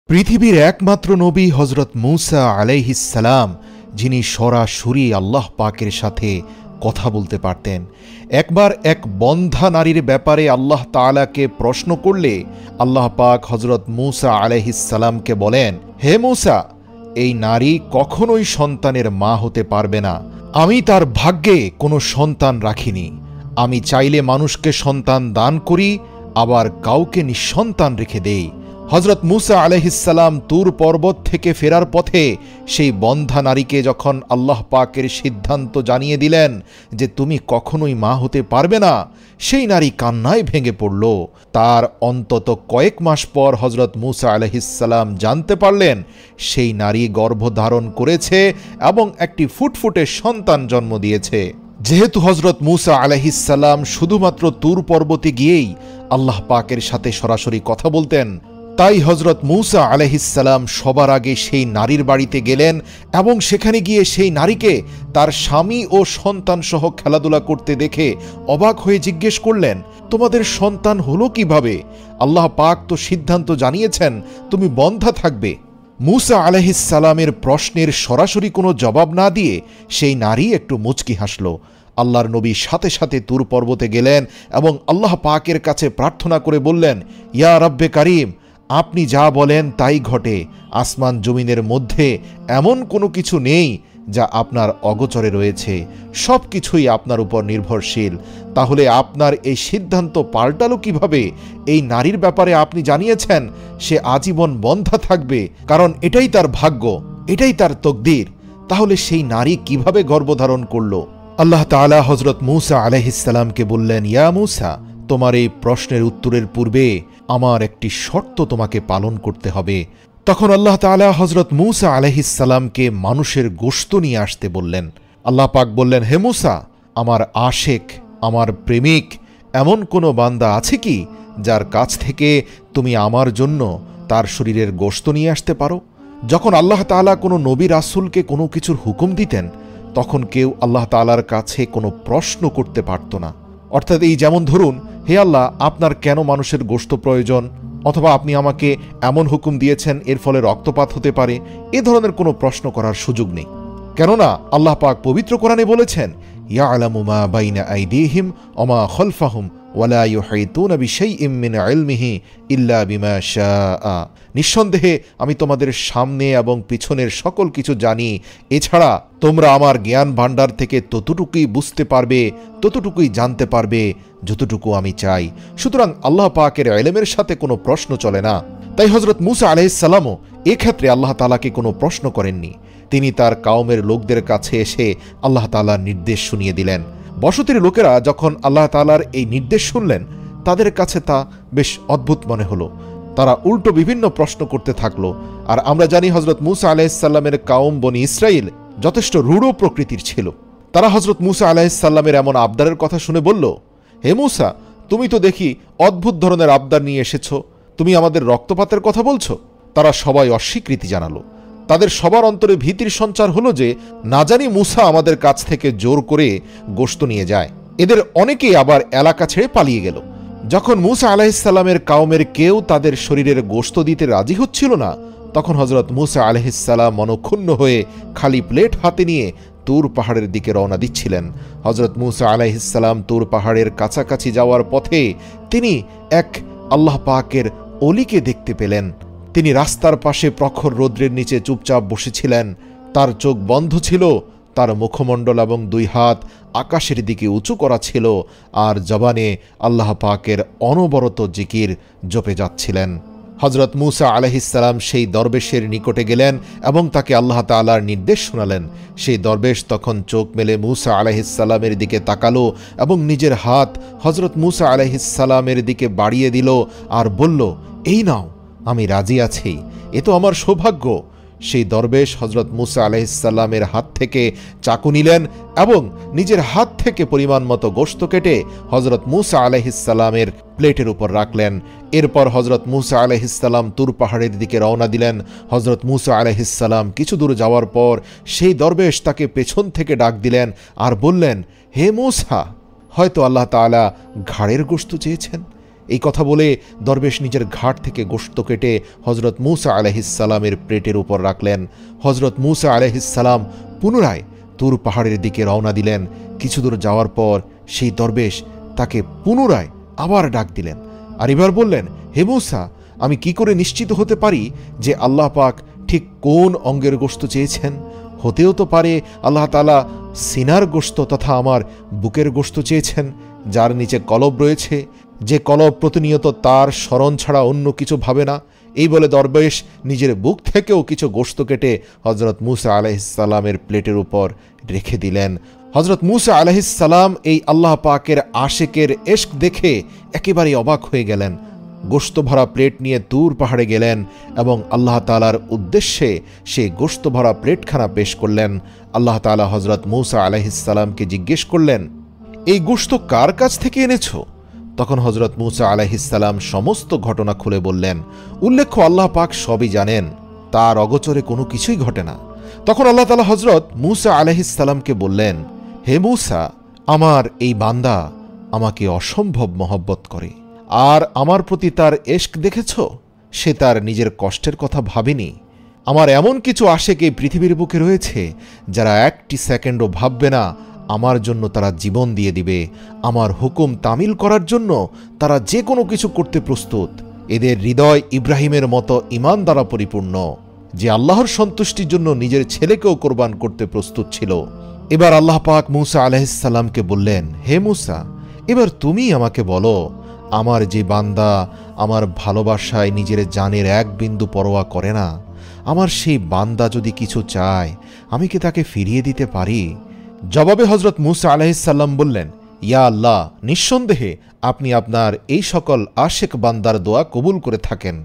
পৃথিবীর একমাত্র নবী হজরত মূসা আলাইহিস সালাম, যিনি সরাসরি আল্লাহ পাকের সাথে কথা বলতে পারতেন। একবার এক বন্ধ্যা নারীর ব্যাপারে আল্লাহ তাআলাকে প্রশ্ন করলে আল্লাহ পাক হজরত মূসা আলাইহিস সালামকে বলেন, হে মূসা, এই নারী কখনোই সন্তানের মা হতে পারবে না। আমি তার ভাগ্যে কোনো সন্তান রাখিনি। আমি চাইলে মানুষকে সন্তান দান করি, আবার কাউকে নিঃসন্তান রেখে দেই। হজরত মূসা আলাইহিস সালাম তুর পর্বত থেকে ফেরার পথে সেই বন্ধ্যা নারীকে যখন আল্লাহ পাকের সিদ্ধান্ত জানিয়ে দিলেন যে তুমি কখনোই মা হতে পারবে না, সেই নারী কান্নায় ভেঙে পড়ল। তার অন্তত কয়েক মাস পর হজরত মূসা আলাইহিস সালাম জানতে পারলেন সেই নারী গর্ভধারণ করেছে এবং একটি ফুটফুটে সন্তান জন্ম দিয়েছে। যেহেতু হজরত মূসা আলাইহিস সালাম শুধুমাত্র তুর পর্বতে গিয়েই আল্লাহ পাকের সাথে সরাসরি কথা বলতেন, তাই হজরত মূসা আলাইহিস সালাম সবার আগে সেই নারীর বাড়িতে গেলেন এবং সেখানে গিয়ে সেই নারীকে তার স্বামী ও সন্তান সহ খেলাধুলা করতে দেখে অবাক হয়ে জিজ্ঞেস করলেন, তোমাদের সন্তান হলো কিভাবে? আল্লাহ পাক তো সিদ্ধান্ত জানিয়েছেন তুমি বন্ধ্যা থাকবে। মূসা আলাইহিস সালামের প্রশ্নের সরাসরি কোনো জবাব না দিয়ে সেই নারী একটু মুচকি হাসল। আল্লাহর নবী সাথে সাথে তুর পর্বতে গেলেন এবং আল্লাহ পাকের কাছে প্রার্থনা করে বললেন, ইয়া রব্বে কারিম, আপনি যা বলেন তাই ঘটে। আসমান জমিনের মধ্যে এমন কোনো কিছু নেই যা আপনার অগোচরে রয়েছে, সব কিছুই আপনার উপর নির্ভরশীল। তাহলে আপনার এই সিদ্ধান্ত পাল্টালো কিভাবে? এই নারীর ব্যাপারে আপনি জানিয়েছেন সে আজীবন বন্ধ্যা থাকবে, কারণ এটাই তার ভাগ্য, এটাই তার তকদির। তাহলে সেই নারী কিভাবে গর্ভধারণ করল? আল্লাহ তাআলা হজরত মূসা আলাইহিস সালামকে বললেন, ইয়া মূসা, তোমার এই প্রশ্নের উত্তরের পূর্বে আমার একটি শর্ত তোমাকে পালন করতে হবে। তখন আল্লাহ তাআলা হজরত মূসা আলাইহিস সালামকে মানুষের গোশত নিয়ে আসতে বললেন। আল্লাহ পাক বললেন, হে মূসা, আমার আশেক, আমার প্রেমিক এমন কোনো বান্দা আছে কি যার কাছ থেকে তুমি আমার জন্য তার শরীরের গোশত নিয়ে আসতে পারো? যখন আল্লাহ তাআলা কোনো নবী রাসূলকে কোনো কিছুর হুকুম দিতেন, তখন কেউ আল্লাহ তাআলার কাছে কোনো প্রশ্ন করতে পারত না। অর্থাৎ এই যেমন ধরুন, হে আল্লাহ, আপনার কেন মানুষের গোশত প্রয়োজন, অথবা আপনি আমাকে এমন হুকুম দিয়েছেন এর ফলে রক্তপাত হতে পারে, এ ধরনের কোনো প্রশ্ন করার সুযোগ নেই। কেননা আল্লাহ পাক পবিত্র কোরআনে বলেছেন, ইয়ালামু মা বাইনা আইদিহিম ওয়া মা খালফাহুম ওয়া লা ইউহিতুনা বিশাইইম মিন ইলমিহি ইল্লা বিমা শাআ। নিঃসন্দেহে আমি তোমাদের সামনে এবং পিছনের সকল কিছু জানি, এছাড়া তোমরা আমার জ্ঞান ভাণ্ডার থেকে ততটুকুই বুঝতে পারবে, ততটুকুই জানতে পারবে যতটুকু আমি চাই। সুতরাং আল্লাহ পাকের ইলমের সাথে কোনো প্রশ্ন চলে না। তাই হজরত মূসা আলাইহিস সালামও এক্ষেত্রে আল্লাহ তাআলাকে কোনো প্রশ্ন করেননি। তিনি তার কাউমের লোকদের কাছে এসে আল্লাহ তাআলার নির্দেশ শুনিয়ে দিলেন। বসতির লোকেরা যখন আল্লাহ তাআলার এই নির্দেশ শুনলেন, তাদের কাছে তা বেশ অদ্ভুত মনে হলো। তারা উল্টো বিভিন্ন প্রশ্ন করতে থাকলো। আর আমরা জানি হজরত মূসা আলাইহিস সালামের কাউম বনি ইসরাইল যথেষ্ট রূঢ় প্রকৃতির ছিল। তারা হজরত মূসা আলাইহিস সালামের এমন আবদারের কথা শুনে বলল, হে মূসা, তুমি তো দেখি অদ্ভুত ধরনের আবদার নিয়ে এসেছ, তুমি আমাদের রক্তপাতের কথা বলছো? তারা সবাই অস্বীকৃতি জানালো। তাদের সবার অন্তরে ভীতির সঞ্চার হলো যে না জানি মূসা আমাদের কাছ থেকে জোর করে গোশত নিয়ে যায়। এদের অনেকেই আবার এলাকা ছেড়ে পালিয়ে গেল। যখন মূসা আলাইহিস সালামের কাউমের কেউ তাদের শরীরের গোশত দিতে রাজি হচ্ছিল না, তখন হজরত মূসা আলাইহিস সালাম মনক্ষুণ্ণ হয়ে খালি প্লেট হাতে নিয়ে তুর পাহাড়ের দিকে রওনা দিচ্ছিলেন। হজরত মূসা আলাইহিস সালাম তুর পাহাড়ের কাছাকাছি যাওয়ার পথে তিনি এক আল্লাহ পাকের অলিকে দেখতে পেলেন। তিনি রাস্তার পাশে প্রখর রৌদ্রের নিচে চুপচাপ বসেছিলেন। তার চোখ বন্ধ ছিল, তার মুখমণ্ডল এবং দুই হাত আকাশের দিকে উঁচু করা ছিল, আর জবানে আল্লাহ পাকের অনবরত জিকির জপে যাচ্ছিলেন। হজরত মূসা আলাইহিস সালাম সেই দরবেশের নিকটে গেলেন এবং তাকে আল্লাহ তাআলার নির্দেশ শোনালেন। সেই দরবেশ তখন চোখ মেলে মূসা আলাইহিস সালামের দিকে তাকালো এবং নিজের হাত হজরত মূসা আলাইহিস সালামের দিকে বাড়িয়ে দিল আর বলল, এই নাও, আমি রাজি আছি, এ তো আমার সৌভাগ্য। সেই দরবেশ হজরত মূসা আলাইহিস সালামের হাত থেকে চাকু নিলেন এবং নিজের হাত থেকে পরিমাণ মতো গোশত কেটে হজরত মূসা আলাইহিস সালামের প্লেটের উপর রাখলেন। এরপর হজরত মূসা আলাইহিস সালাম তুর পাহাড়ের দিকে রওনা দিলেন। হজরত মূসা আলাইহিস সালাম কিছু দূর যাওয়ার পর সেই দরবেশ তাকে পেছন থেকে ডাক দিলেন আর বললেন, হে মূসা, হয়তো আল্লাহ তাআলা ঘাড়ের গোশত চেয়েছেন, এই কথা বলে দরবেশ নিজের ঘাট থেকে গোশত কেটে হজরত মূসা আলাইহিসসালামের প্লেটের উপর রাখলেন। হজরত মূসা আলাইহিসসালাম পুনরায় তুর পাহাড়ের দিকে রওনা দিলেন। কিছু দূর যাওয়ার পর সেই দরবেশ তাকে পুনরায় আবার ডাক দিলেন, আর এবার বললেন, হে মূসা, আমি কি করে নিশ্চিত হতে পারি যে আল্লাহ পাক ঠিক কোন অঙ্গের গোশত চেয়েছেন? হতেও তো পারে আল্লাহ তাআলা সিনার গোশত তথা আমার বুকের গোশত চেয়েছেন, যার নিচে কলব রয়েছে, যে কলব প্রতিনিয়ত তার স্মরণ ছাড়া অন্য কিছু ভাবে না। এই বলে দরবেশ নিজের বুক থেকেও কিছু গোশত কেটে হজরত মূসা আলাইহিসসালামের প্লেটের উপর রেখে দিলেন। হজরত মূসা আলাইহিসসালাম এই আল্লাহ পাকের আশেকের ইশক দেখে একেবারে অবাক হয়ে গেলেন। গোশত ভরা প্লেট নিয়ে তুর পাহাড়ে গেলেন এবং আল্লাহ তাআলার উদ্দেশ্যে সেই গোশত ভরা প্লেটখানা পেশ করলেন। আল্লাহ তাআলা হজরত মূসা আলাইহিসসালামকে জিজ্ঞেস করলেন, এই গোশত কার কাছ থেকে এনেছ? তখন হজরত মূসা আলাইহিসসালাম সমস্ত ঘটনা খুলে বললেন। উল্লেখ্য, আল্লাহ পাক সবই জানেন, তার অগোচরে কোনো কিছুই ঘটে না। তখন আল্লাহ তাআলা হজরত মূসা আলাইহিসসালামকে বললেন, হে মূসা, আমার এই বান্দা আমাকে অসম্ভব মহব্বত করে, আর আমার প্রতি তার ইশক দেখেছ? সে তার নিজের কষ্টের কথা ভাবেনি। আমার এমন কিছু আশেক এই পৃথিবীর বুকে রয়েছে যারা একটি সেকেন্ডও ভাববে না আমার জন্য তারা জীবন দিয়ে দিবে। আমার হুকুম তামিল করার জন্য তারা যে কোনো কিছু করতে প্রস্তুত। এদের হৃদয় ইব্রাহিমের মতো ঈমান দ্বারা পরিপূর্ণ, যে আল্লাহর সন্তুষ্টির জন্য নিজের ছেলেকেও কোরবান করতে প্রস্তুত ছিল। এবার আল্লাহ পাক মূসা আলাইহিসসালামকে বললেন, হে মূসা, এবার তুমি আমাকে বলো, আমার যে বান্দা আমার ভালোবাসায় নিজের জানের এক বিন্দু পরোয়া করে না, আমার সেই বান্দা যদি কিছু চায়, আমি কি তাকে ফিরিয়ে দিতে পারি? জবাবে হজরত মূসা আলাইহিসসালাম বললেন, ইয়া আল্লাহ, নিঃসন্দেহে আপনি আপনার এই সকল আশেক বান্দার দোয়া কবুল করে থাকেন।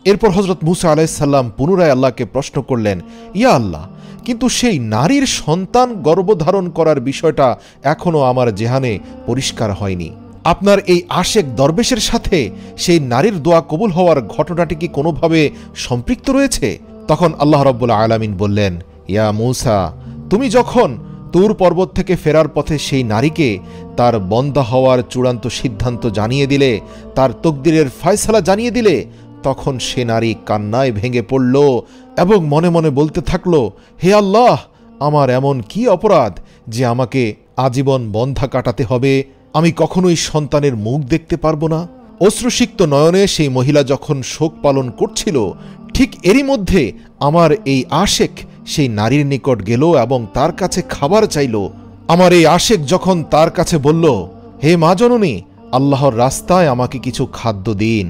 এরপর হজরত মূসা আলাইহিসসালাম পুনরায় আল্লাহকে প্রশ্ন করলেন, ইয়া আল্লাহ, কিন্তু সেই নারীর সন্তান গর্ভধারণ করার বিষয়টা এখনও আমার জেহানে পরিষ্কার হয়নি। আপনার এই আশেক দরবেশের সাথে সেই নারীর দোয়া কবুল হওয়ার ঘটনাটি কি কোনোভাবে সম্পৃক্ত রয়েছে? তখন আল্লাহ রাব্বুল আলামিন বললেন, ইয়া মূসা, তুমি যখন তুর পর্বত থেকে ফেরার পথে সেই নারীকে তার বন্দা হওয়ার চূড়ান্ত সিদ্ধান্ত জানিয়ে দিলে, তার তকদিরের ফয়সালা জানিয়ে দিলে, তখন সে নারী কান্নায় ভেঙে পড়ল এবং মনে মনে বলতে থাকল, হে আল্লাহ, আমার এমন কি অপরাধ যে আমাকে আজীবন বন্ধা কাটাতে হবে? আমি কখনোই সন্তানের মুখ দেখতে পারবো না। অশ্রুসিক্ত নয়নে সেই মহিলা যখন শোক পালন করছিল, ঠিক এরই মধ্যে আমার এই আশেক সেই নারীর নিকট গেল এবং তার কাছে খাবার চাইল। আমার এই আশেক যখন তার কাছে বলল, হে মা জননী, আল্লাহর রাস্তায় আমাকে কিছু খাদ্য দিন,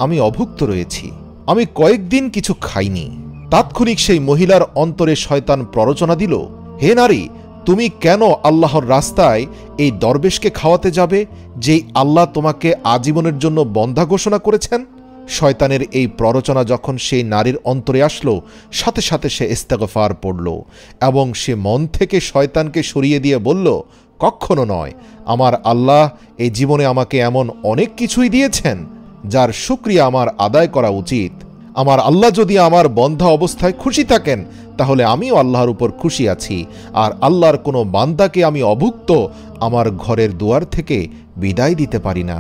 আমি অভুক্ত রয়েছি, আমি কয়েকদিন কিছু খাইনি। তাৎক্ষণিক সেই মহিলার অন্তরে শয়তান প্ররোচনা দিল, হে নারী, তুমি কেন আল্লাহর রাস্তায় এই দরবেশকে খাওয়াতে যাবে, যেই আল্লাহ তোমাকে আজীবনের জন্য বন্ধা ঘোষণা করেছেন? শয়তানের এই প্ররোচনা যখন সেই নারীর অন্তরে আসলো, সাথে সাথে সে ইস্তেগফার পড়ল এবং সে মন থেকে শয়তানকে সরিয়ে দিয়ে বলল, কখনো নয়, আমার আল্লাহ এই জীবনে আমাকে এমন অনেক কিছুই দিয়েছেন যার শুকরিয়া আমার আদায় করা উচিত। আমার আল্লাহ যদি আমার বন্ধা অবস্থায় খুশি থাকেন, তাহলে আমিও আল্লাহর উপর খুশি আছি, আর আল্লাহর কোনো বান্দাকে আমি অভুক্ত আমার ঘরের দুয়ার থেকে বিদায় দিতে পারি না।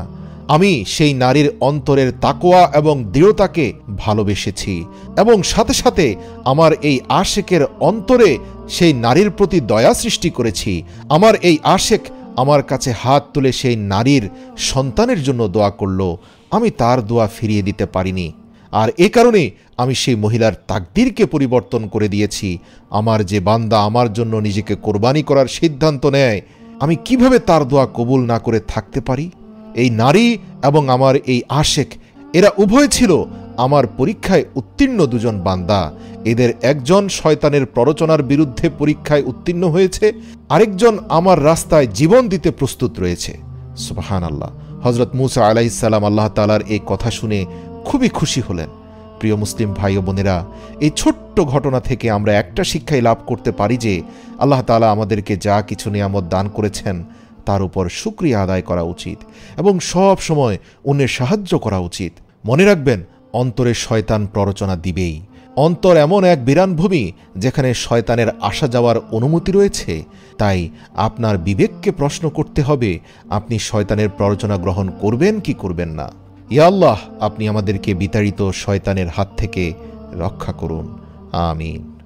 আমি সেই নারীর অন্তরের তাকওয়া এবং দৃঢ়তাকে ভালোবেসেছি এবং সাথে সাথে আমার এই আশেকের অন্তরে সেই নারীর প্রতি দয়া সৃষ্টি করেছি। আমার এই আশেক আমার কাছে হাত তুলে সেই নারীর সন্তানের জন্য দোয়া করল, আমি তার দোয়া ফিরিয়ে দিতে পারিনি, আর এ কারণে আমি সেই মহিলার তাকদীরকে পরিবর্তন করে দিয়েছি। আমার যে বান্দা আমার জন্য নিজেকে কোরবানি করার সিদ্ধান্ত নেয়, আমি কিভাবে তার দোয়া কবুল না করে থাকতে পারি? এই নারী এবং আমার এই আশেক, এরা উভয় ছিল আমার পরীক্ষায় উত্তীর্ণ দুজন বান্দা। এদের একজন শয়তানের প্ররোচনার বিরুদ্ধে পরীক্ষায় উত্তীর্ণ হয়েছে, আরেকজন আমার রাস্তায় জীবন দিতে প্রস্তুত রয়েছে। সুবহানাল্লাহ। হজরত মূসা আলাইহিসসালাম আল্লাহ তাআলার এই কথা শুনে খুবই খুশি হলেন। প্রিয় মুসলিম ভাই ও বোনেরা, এই ছোট্ট ঘটনা থেকে আমরা একটা শিক্ষাই লাভ করতে পারি যে আল্লাহ তাআলা আমাদেরকে যা কিছু নিয়ামত দান করেছেন তার উপর শুকরিয়া আদায় করা উচিত এবং সব সময় অন্যের সাহায্য করা উচিত। মনে রাখবেন, অন্তরে শয়তান প্ররোচনা দিবেই। অন্তর এমন এক বিরান ভূমি যেখানে শয়তানের আসা যাওয়ার অনুমতি রয়েছে। তাই আপনার বিবেককে প্রশ্ন করতে হবে, আপনি শয়তানের প্ররোচনা গ্রহণ করবেন কি করবেন না। ইয়া আল্লাহ, আপনি আমাদেরকে বিতাড়িত শয়তানের হাত থেকে রক্ষা করুন। আমিন।